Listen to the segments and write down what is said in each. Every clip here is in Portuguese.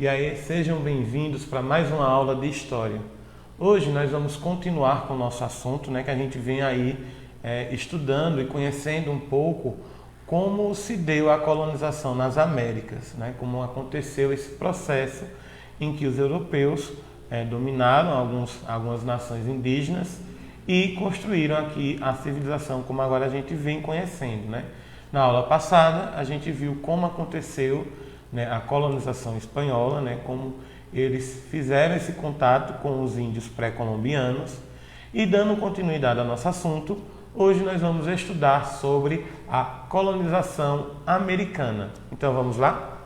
E aí, sejam bem-vindos para mais uma aula de História. Hoje nós vamos continuar com o nosso assunto, que a gente vem aí estudando e conhecendo um pouco como se deu a colonização nas Américas, como aconteceu esse processo em que os europeus dominaram algumas nações indígenas e construíram aqui a civilização como agora a gente vem conhecendo. Na aula passada a gente viu como aconteceu a colonização espanhola, como eles fizeram esse contato com os índios pré-colombianos. E dando continuidade ao nosso assunto, hoje nós vamos estudar sobre a colonização americana. Então vamos lá?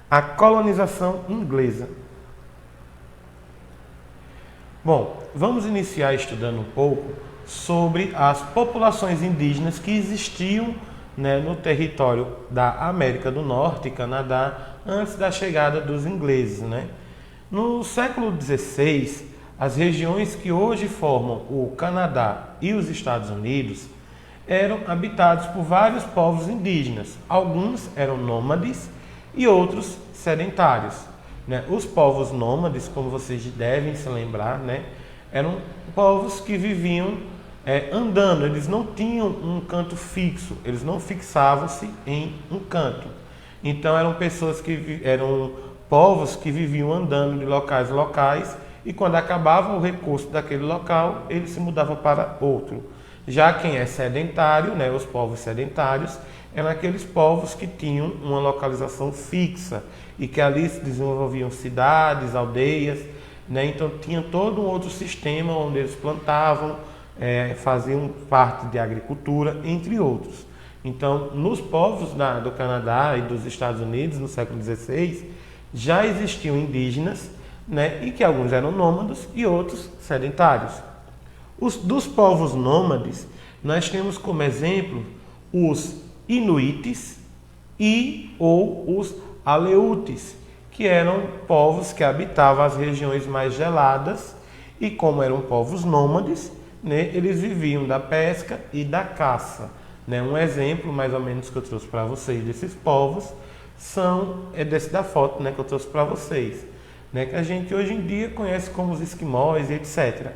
A colonização inglesa. Bom, vamos iniciar estudando um pouco sobre as populações indígenas que existiam no território da América do Norte e Canadá antes da chegada dos ingleses. No século XVI, as regiões que hoje formam o Canadá e os Estados Unidos eram habitadas por vários povos indígenas. Alguns eram nômades e outros sedentários. Os povos nômades, como vocês devem se lembrar, eram povos que viviam andando, eles não tinham um canto fixo, eles não fixavam-se em um canto. Então eram povos que viviam andando de locais a locais e quando acabava o recurso daquele local, ele se mudava para outro. Já quem é sedentário, os povos sedentários, eram aqueles povos que tinham uma localização fixa e que ali se desenvolviam cidades, aldeias, então tinha todo um outro sistema onde eles plantavam, faziam parte de agricultura, entre outros. Então, nos povos do Canadá e dos Estados Unidos, no século XVI, já existiam indígenas, e que alguns eram nômades e outros sedentários. Dos povos nômades, nós temos como exemplo os Inuites ou os Aleutes, que eram povos que habitavam as regiões mais geladas e, como eram povos nômades, eles viviam da pesca e da caça. Um exemplo, mais ou menos, que eu trouxe para vocês desses povos desse da foto que eu trouxe para vocês, que a gente hoje em dia conhece como os esquimós e etc.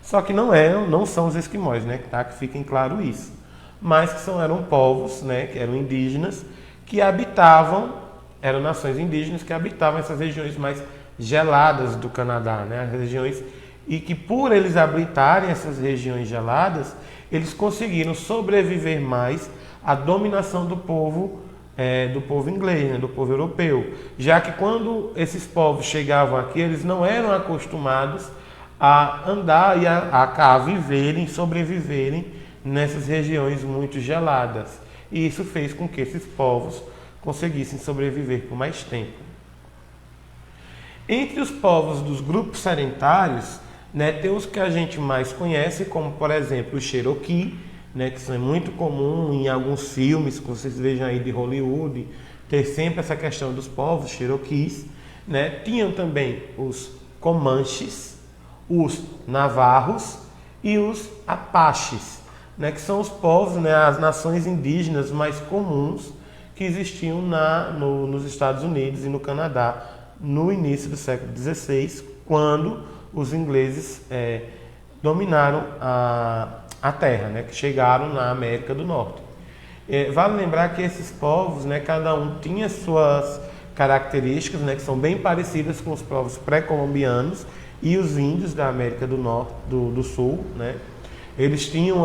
Só que não são os esquimós, que fiquem claro isso, mas que eram povos, que eram indígenas, que eram nações indígenas que habitavam essas regiões mais geladas do Canadá, as regiões. E que por eles habitarem essas regiões geladas, eles conseguiram sobreviver mais à dominação do povo inglês, do povo europeu. Já que quando esses povos chegavam aqui, eles não eram acostumados a andar e a viverem, sobreviverem nessas regiões muito geladas. E isso fez com que esses povos conseguissem sobreviver por mais tempo. Entre os povos dos grupos sedentários, tem os que a gente mais conhece, como por exemplo o Cherokee, que são muito comum em alguns filmes que vocês vejam aí de Hollywood, ter sempre essa questão dos povos Cherokees. Tinham também os Comanches, os Navarros e os Apaches, que são os povos, as nações indígenas mais comuns que existiam nos Estados Unidos e no Canadá no início do século XVI, quando os ingleses dominaram a terra, que chegaram na América do Norte. Vale lembrar que esses povos, cada um tinha suas características, que são bem parecidas com os povos pré-colombianos e os índios da América do Norte, do Sul. Eles tinham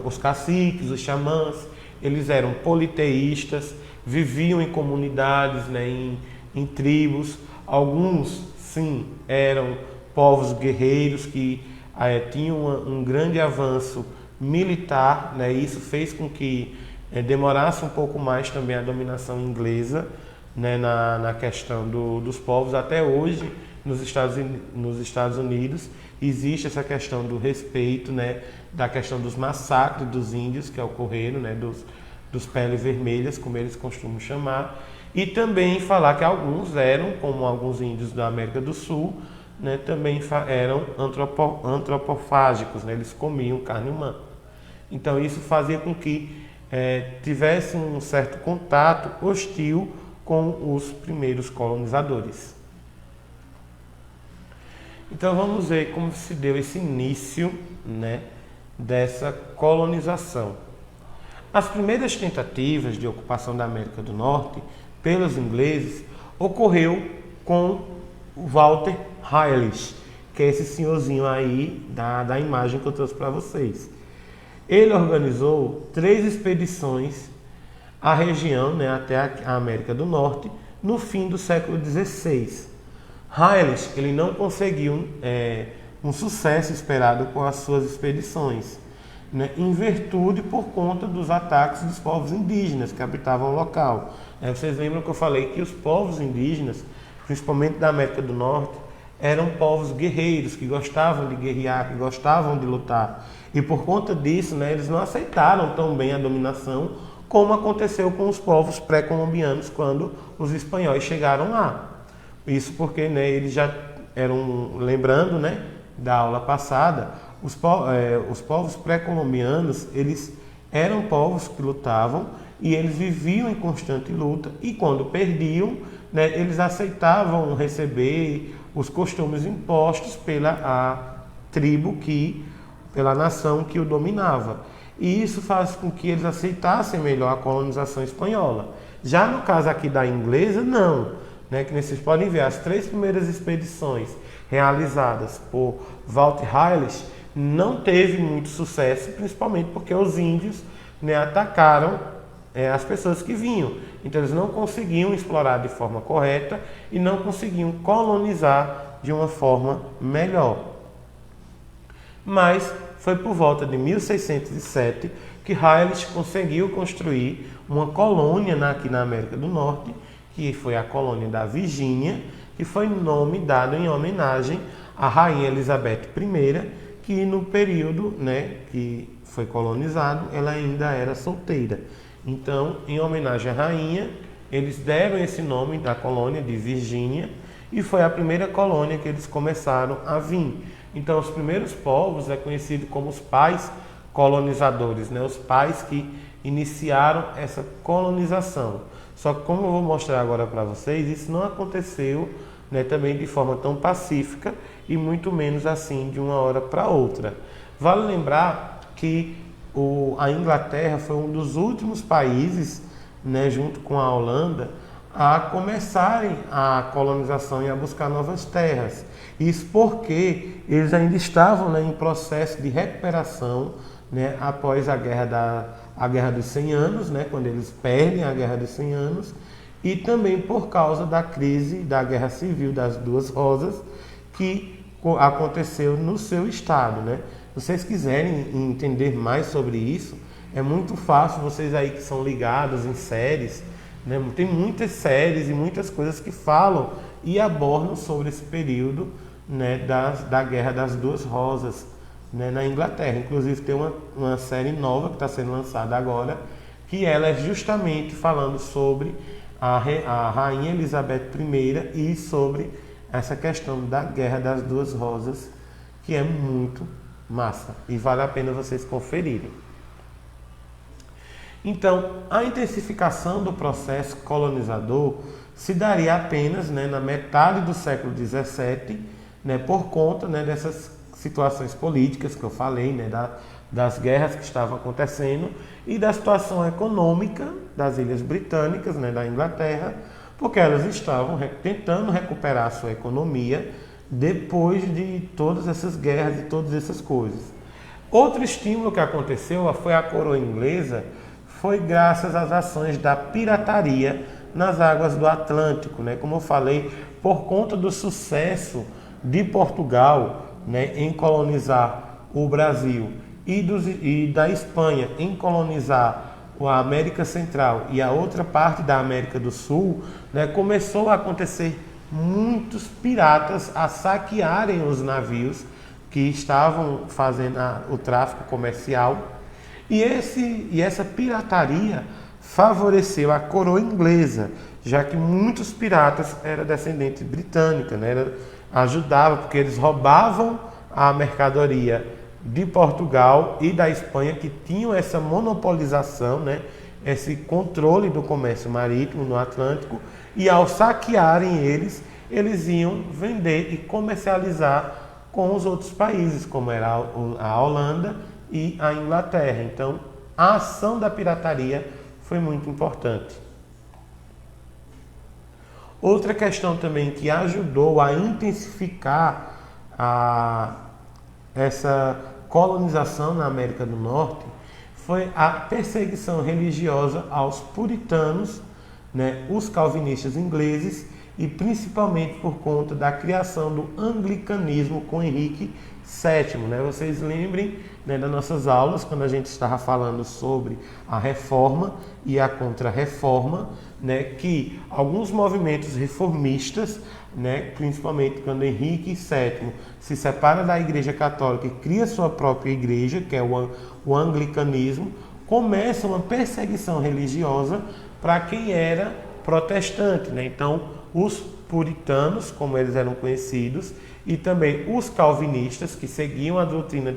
os caciques, os xamãs, eles eram politeístas, viviam em comunidades, em tribos. Alguns, sim, eram povos guerreiros que tinham um grande avanço militar, e isso fez com que demorasse um pouco mais também a dominação inglesa, na questão dos povos. Até hoje, nos Estados Unidos, existe essa questão do respeito, da questão dos massacres dos índios que ocorreram, dos peles vermelhas, como eles costumam chamar, e também falar que alguns eram, como alguns índios da América do Sul, também eram antropofágicos, eles comiam carne humana. Então isso fazia com que tivesse um certo contato hostil com os primeiros colonizadores. Então vamos ver como se deu esse início, né, dessa colonização. As primeiras tentativas de ocupação da América do Norte pelos ingleses ocorreu com o Walter Raleigh, que é esse senhorzinho aí da imagem que eu trouxe para vocês. Ele organizou 3 expedições à região, né, até a América do Norte, no fim do século XVI. Raleigh, ele não conseguiu um sucesso esperado com as suas expedições, né, em virtude por conta dos ataques dos povos indígenas que habitavam o local. Vocês lembram que eu falei que os povos indígenas, principalmente da América do Norte, eram povos guerreiros, que gostavam de guerrear, que gostavam de lutar. E por conta disso, né, eles não aceitaram tão bem a dominação como aconteceu com os povos pré-colombianos quando os espanhóis chegaram lá. Isso porque, né, eles já eram, lembrando, né, da aula passada, os povos pré-colombianos, eles eram povos que lutavam e eles viviam em constante luta, e quando perdiam, né, eles aceitavam receber os costumes impostos pela tribo, pela nação que o dominava. E isso faz com que eles aceitassem melhor a colonização espanhola. Já no caso aqui da inglesa, não. Né, que vocês podem ver, as 3 primeiras expedições realizadas por Walter Raleigh não teve muito sucesso, principalmente porque os índios, né, atacaram as pessoas que vinham. Então eles não conseguiam explorar de forma correta e não conseguiam colonizar de uma forma melhor. Mas foi por volta de 1607 que Raleigh conseguiu construir uma colônia aqui na América do Norte, que foi a colônia da Virgínia, que foi nome dado em homenagem à Rainha Elizabeth I, que no período, né, que foi colonizado, ela ainda era solteira. Então, em homenagem à rainha, eles deram esse nome da colônia de Virgínia, e foi a primeira colônia que eles começaram a vir. Então, os primeiros povos é conhecido como os pais colonizadores, né, os pais que iniciaram essa colonização. Só que, como eu vou mostrar agora para vocês, isso não aconteceu, né, também de forma tão pacífica e muito menos assim de uma hora para outra. Vale lembrar que a Inglaterra foi um dos últimos países, né, junto com a Holanda, a começarem a colonização e a buscar novas terras. Isso porque eles ainda estavam, né, em processo de recuperação, né, após a Guerra dos 100 Anos, né, quando eles perdem a Guerra dos 100 Anos, e também por causa da crise da Guerra Civil das Duas Rosas, que aconteceu no seu estado, né? Se vocês quiserem entender mais sobre isso, é muito fácil, vocês aí que são ligados em séries, né? Tem muitas séries e muitas coisas que falam e abordam sobre esse período, né, da Guerra das Duas Rosas, né, na Inglaterra. Inclusive tem uma série nova que está sendo lançada agora, que ela é justamente falando sobre a Rainha Elizabeth I e sobre essa questão da Guerra das Duas Rosas, que é muito massa e vale a pena vocês conferirem. Então, a intensificação do processo colonizador se daria apenas, né, na metade do século XVII, né, por conta, né, dessas situações políticas que eu falei, né, das guerras que estavam acontecendo e da situação econômica das Ilhas Britânicas, né, da Inglaterra, porque elas estavam tentando recuperar a sua economia depois de todas essas guerras e todas essas coisas. Outro estímulo que aconteceu foi a coroa inglesa, foi graças às ações da pirataria nas águas do Atlântico, né? Como eu falei, por conta do sucesso de Portugal, né, em colonizar o Brasil e da Espanha em colonizar a América Central e a outra parte da América do Sul, né, começou a acontecer muitos piratas a saquearem os navios que estavam fazendo o tráfico comercial, e essa pirataria favoreceu a coroa inglesa, já que muitos piratas eram descendentes britânicos, né, ajudava porque eles roubavam a mercadoria de Portugal e da Espanha, que tinham essa monopolização, né, esse controle do comércio marítimo no Atlântico, e ao saquearem eles, eles iam vender e comercializar com os outros países, como era a Holanda e a Inglaterra. Então, a ação da pirataria foi muito importante. Outra questão também que ajudou a intensificar essa colonização na América do Norte foi a perseguição religiosa aos puritanos, né, os calvinistas ingleses, e principalmente por conta da criação do anglicanismo com Henrique VII. Né? Vocês lembrem, né, das nossas aulas, quando a gente estava falando sobre a reforma e a contra-reforma, né, que alguns movimentos reformistas, né, principalmente quando Henrique VII se separa da Igreja Católica e cria sua própria igreja, que é o anglicanismo, começa uma perseguição religiosa para quem era protestante. Né? Então, os puritanos, como eles eram conhecidos, e também os calvinistas, que seguiam a doutrina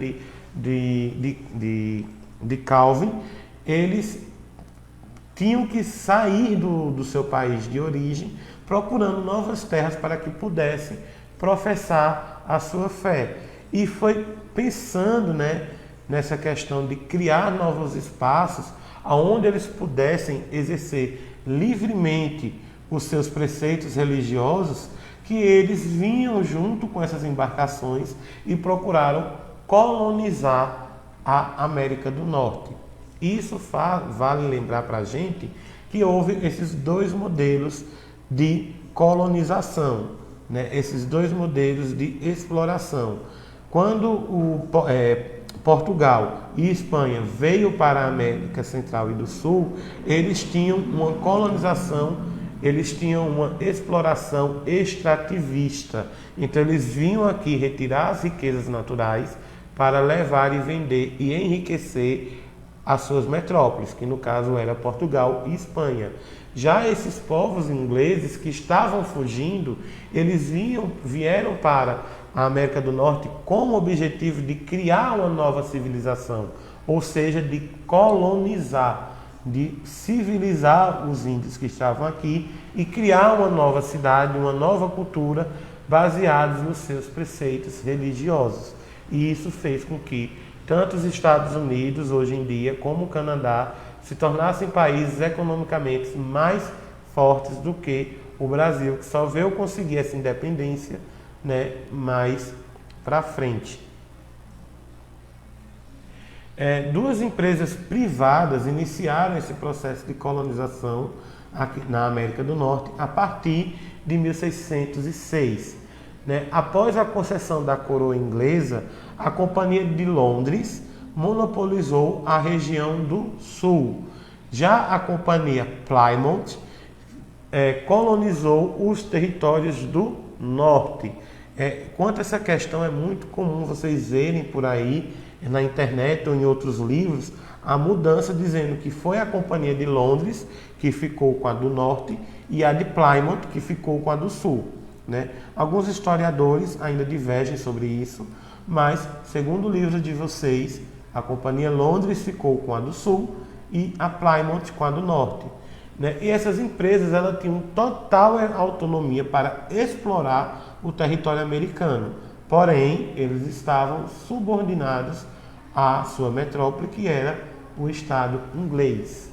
de Calvin, eles tinham que sair do seu país de origem, procurando novas terras para que pudessem professar a sua fé. E foi pensando, né, nessa questão de criar novos espaços onde eles pudessem exercer livremente os seus preceitos religiosos, que eles vinham junto com essas embarcações e procuraram colonizar a América do Norte. Isso vale lembrar para a gente que houve esses dois modelos de colonização, né? Esses dois modelos de exploração. Quando Portugal e Espanha veio para a América Central e do Sul, eles tinham uma colonização, eles tinham uma exploração extrativista. Então eles vinham aqui retirar as riquezas naturais para levar e vender e enriquecer as suas metrópoles, que no caso era Portugal e Espanha. Já esses povos ingleses que estavam fugindo, eles vieram para a América do Norte com o objetivo de criar uma nova civilização, ou seja, de colonizar, de civilizar os índios que estavam aqui e criar uma nova cidade, uma nova cultura baseados nos seus preceitos religiosos. E isso fez com que tanto os Estados Unidos, hoje em dia, como o Canadá, se tornassem países economicamente mais fortes do que o Brasil, que só veio conseguir essa independência, né, mais para frente. Duas empresas privadas iniciaram esse processo de colonização aqui na América do Norte a partir de 1606. Né? Após a concessão da coroa inglesa, a Companhia de Londres monopolizou a região do Sul. Já a Companhia Plymouth colonizou os territórios do Norte. Quanto a essa questão, é muito comum vocês verem por aí, na internet ou em outros livros, a mudança dizendo que foi a Companhia de Londres que ficou com a do Norte e a de Plymouth que ficou com a do Sul. Né? Alguns historiadores ainda divergem sobre isso, mas, segundo o livro de vocês, a Companhia Londres ficou com a do Sul e a Plymouth com a do Norte. Né? E essas empresas elas tinham total autonomia para explorar o território americano, porém, eles estavam subordinados à sua metrópole, que era o Estado inglês.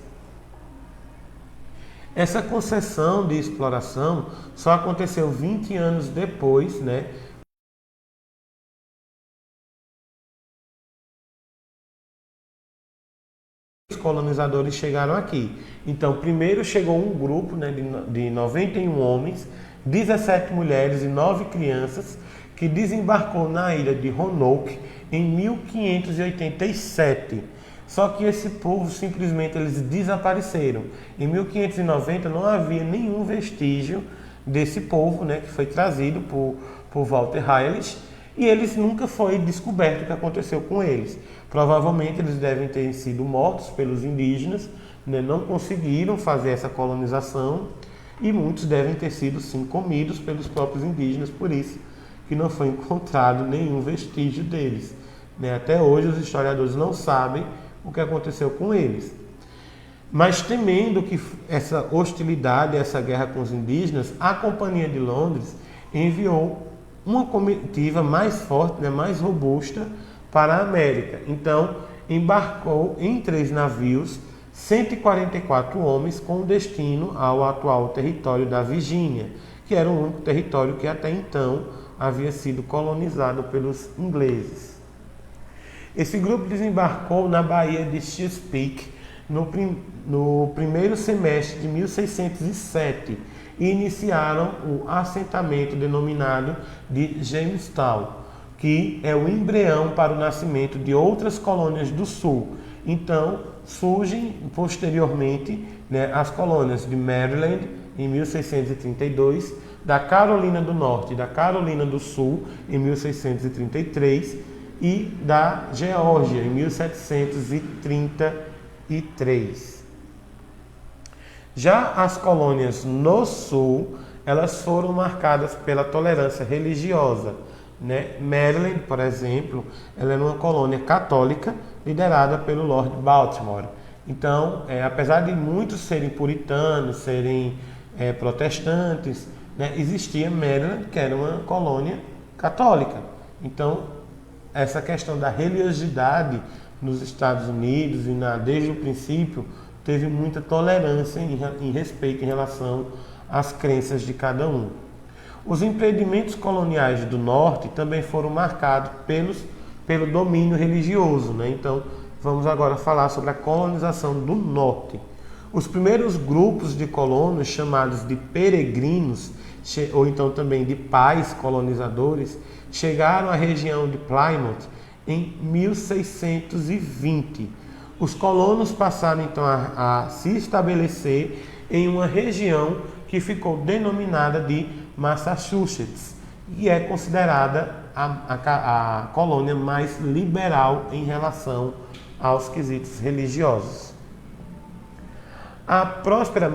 Essa concessão de exploração só aconteceu 20 anos depois, né? Os colonizadores chegaram aqui. Então, primeiro chegou um grupo, né, de 91 homens, 17 mulheres e 9 crianças, que desembarcou na ilha de Roanoke em 1587. Só que esse povo simplesmente eles desapareceram. Em 1590 não havia nenhum vestígio desse povo, né, que foi trazido por Walter Raleigh, e eles nunca foi descoberto o que aconteceu com eles. Provavelmente eles devem ter sido mortos pelos indígenas, né, não conseguiram fazer essa colonização, e muitos devem ter sido sim comidos pelos próprios indígenas, por isso que não foi encontrado nenhum vestígio deles. Né? Até hoje os historiadores não sabem o que aconteceu com eles. Mas temendo que essa hostilidade, essa guerra com os indígenas, a Companhia de Londres enviou uma comitiva mais forte, né, mais robusta para a América. Então, embarcou em 3 navios 144 homens com destino ao atual território da Virgínia, que era o único território que até então havia sido colonizado pelos ingleses. Esse grupo desembarcou na Baía de Chesapeake no primeiro semestre de 1607 e iniciaram o assentamento denominado de Jamestown, que é o embrião para o nascimento de outras colônias do sul. Então, surgem posteriormente, né, as colônias de Maryland, em 1632, da Carolina do Norte e da Carolina do Sul, em 1633, e da Geórgia, em 1733. Já as colônias no Sul, elas foram marcadas pela tolerância religiosa, né? Maryland, por exemplo, ela era uma colônia católica liderada pelo Lord Baltimore. Então, apesar de muitos serem puritanos, serem protestantes, né, existia Maryland, que era uma colônia católica. Então, essa questão da religiosidade nos Estados Unidos e desde o princípio teve muita tolerância em respeito em relação às crenças de cada um. Os empreendimentos coloniais do norte também foram marcados pelo domínio religioso, né? Então, vamos agora falar sobre a colonização do norte. Os primeiros grupos de colonos, chamados de peregrinos, ou então também de pais colonizadores, chegaram à região de Plymouth em 1620. Os colonos passaram então a se estabelecer em uma região que ficou denominada de Massachusetts e é considerada a colônia mais liberal em relação aos quesitos religiosos. A próspera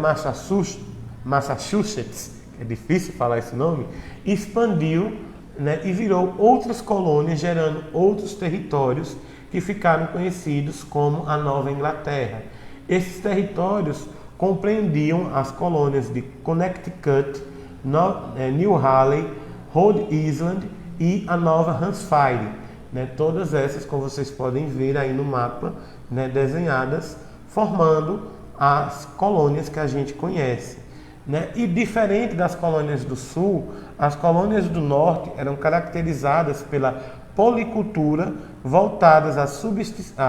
Massachusetts, é difícil falar esse nome, expandiu, né, e virou outras colônias, gerando outros territórios que ficaram conhecidos como a Nova Inglaterra. Esses territórios compreendiam as colônias de Connecticut, New Haven, Rhode Island e a Nova Hampshire, né? Todas essas, como vocês podem ver aí no mapa, né, desenhadas, formando as colônias que a gente conhece, né? E diferente das colônias do sul, as colônias do norte eram caracterizadas pela policultura, voltadas à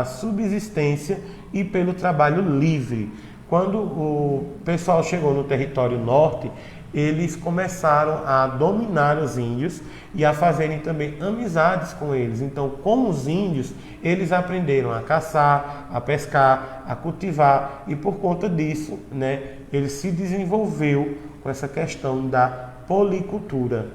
subsistência e pelo trabalho livre. Quando o pessoal chegou no território norte, eles começaram a dominar os índios e a fazerem também amizades com eles. Então, com os índios, eles aprenderam a caçar, a pescar, a cultivar, e por conta disso, né, ele se desenvolveu com essa questão da policultura.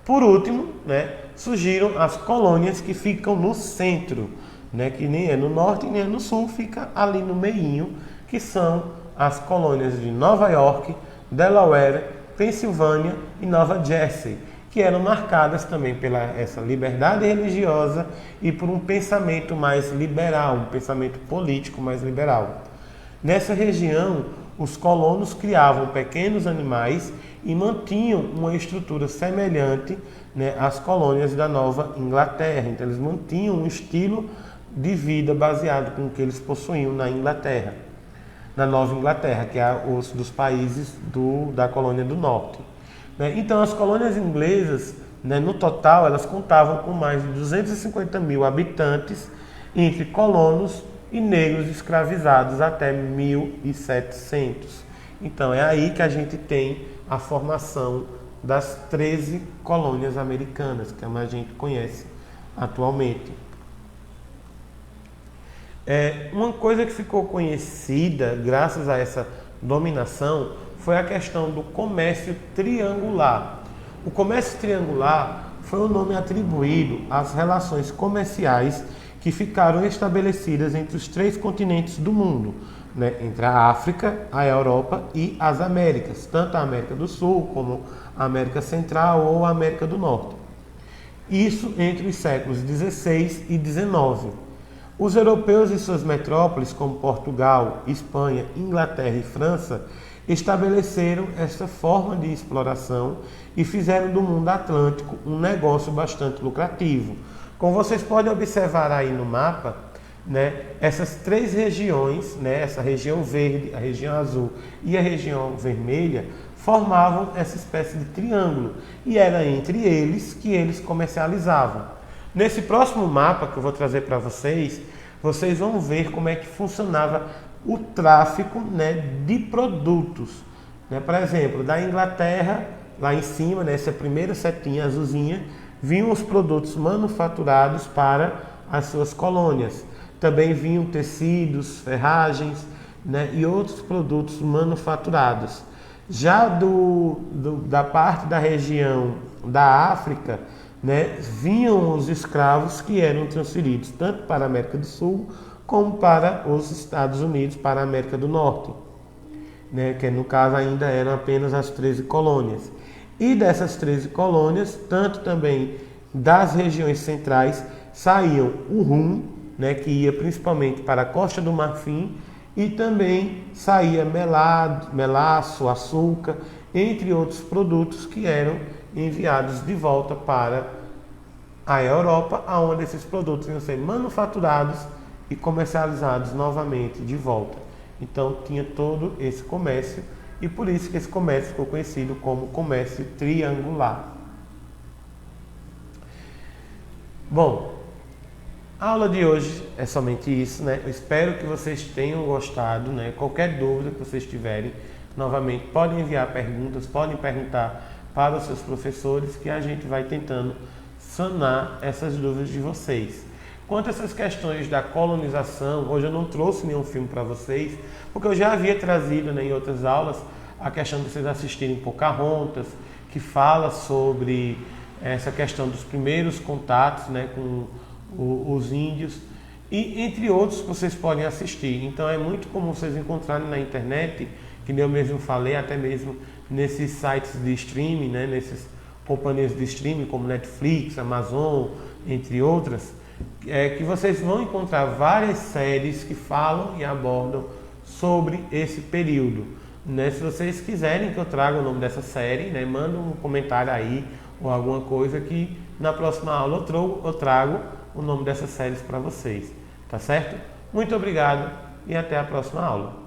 Por último, né, surgiram as colônias que ficam no centro, né, que nem é no norte nem é no sul, fica ali no meinho, que são as colônias de Nova York, Delaware, Pensilvânia e Nova Jersey, que eram marcadas também pela essa liberdade religiosa e por um pensamento mais liberal, um pensamento político mais liberal. Nessa região, os colonos criavam pequenos animais e mantinham uma estrutura semelhante, né, às colônias da Nova Inglaterra. Então, eles mantinham um estilo de vida baseado com o que eles possuíam na Inglaterra, na Nova Inglaterra, que é os dos países da colônia do norte. Né? Então, as colônias inglesas, né, no total, elas contavam com mais de 250 mil habitantes, entre colonos e negros escravizados até 1700. Então, é aí que a gente tem a formação das 13 colônias americanas, que a gente conhece atualmente. Uma coisa que ficou conhecida graças a essa dominação foi a questão do comércio triangular. O comércio triangular foi o nome atribuído às relações comerciais que ficaram estabelecidas entre os 3 continentes do mundo, né? Entre a África, a Europa e as Américas, tanto a América do Sul como a América Central ou a América do Norte. Isso entre os séculos XVI e XIX. Os europeus e suas metrópoles, como Portugal, Espanha, Inglaterra e França, estabeleceram essa forma de exploração e fizeram do mundo atlântico um negócio bastante lucrativo. Como vocês podem observar aí no mapa, né, essas três regiões, né, essa região verde, a região azul e a região vermelha, formavam essa espécie de triângulo e era entre eles que eles comercializavam. Nesse próximo mapa que eu vou trazer para vocês, vocês vão ver como é que funcionava o tráfico, né, de produtos. Né? Por exemplo, da Inglaterra, lá em cima, nessa primeira setinha azulzinha, vinham os produtos manufaturados para as suas colônias. Também vinham tecidos, ferragens, né, e outros produtos manufaturados. Já da parte da região da África, né, vinham os escravos que eram transferidos tanto para a América do Sul como para os Estados Unidos, para a América do Norte, né, que no caso ainda eram apenas as 13 colônias. E dessas 13 colônias, tanto também das regiões centrais, saíam o rum, né, que ia principalmente para a Costa do Marfim, e também saía melaço, açúcar, entre outros produtos que eram enviados de volta para a Europa, onde esses produtos iam ser manufaturados e comercializados novamente de volta. Então tinha todo esse comércio e por isso que esse comércio ficou conhecido como comércio triangular. Bom, a aula de hoje é somente isso, né? Eu espero que vocês tenham gostado, né? Qualquer dúvida que vocês tiverem, novamente, podem enviar perguntas, podem perguntar para os seus professores, que a gente vai tentando sanar essas dúvidas de vocês. Quanto a essas questões da colonização, hoje eu não trouxe nenhum filme para vocês, porque eu já havia trazido, né, em outras aulas a questão de vocês assistirem Pocahontas, que fala sobre essa questão dos primeiros contatos, né, com os índios, e entre outros que vocês podem assistir. Então é muito comum vocês encontrarem na internet, que eu mesmo falei, até mesmo nesses sites de streaming, né, nessas companhias de streaming como Netflix, Amazon, entre outras, que vocês vão encontrar várias séries que falam e abordam sobre esse período. Né? Se vocês quiserem que eu traga o nome dessa série, né, manda um comentário aí ou alguma coisa que na próxima aula eu trago o nome dessas séries para vocês. Tá certo? Muito obrigado e até a próxima aula.